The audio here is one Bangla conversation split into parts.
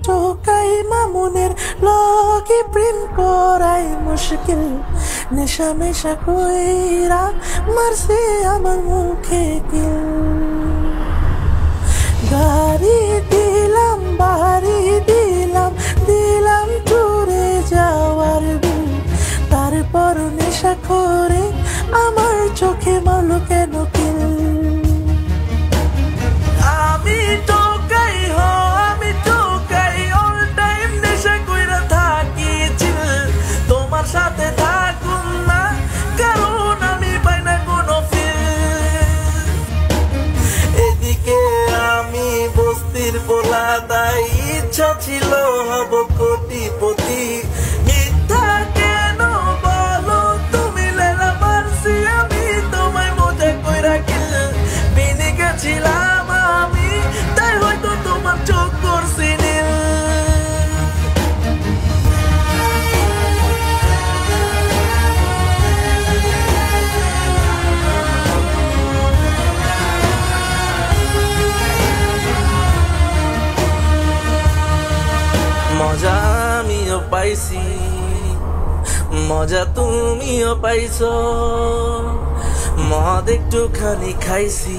টোকাই মামুনের লগে প্রেম করাই মুশকিল নেশা মেশা কইরা মারছে আমার মুখে কিল গাড়ি দিলাম বাড়ি দিলাম দিলাম টুরে যাওয়ার দিন তারপর নেশা করে আমার চোখে মারলো কেন কিল আমি টোকাই আমি টোকাই অল টাইম নেশা কইরা থাকি চিল তোমার সাথে থাকুম না কারণ আমি পাই না কোনো ফিল এদিকে আমি বস্তির পোলা তাই ইচ্ছা ছিল হব কোটিপতি মিথ্যা কেন বলো তুমি লেলা মারছি আমি তোমায় মজা কইরা কিল বিনি গেছিলাম আমি তাই হয়তো তোমার চোখ করছি নীল মজা আমিও পাইছি মজা তুমিও পাইছো মদ একটুখানি খাইছি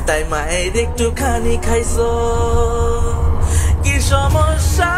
তাই মায়ের একটুখানি খাইছো কি সমস্যা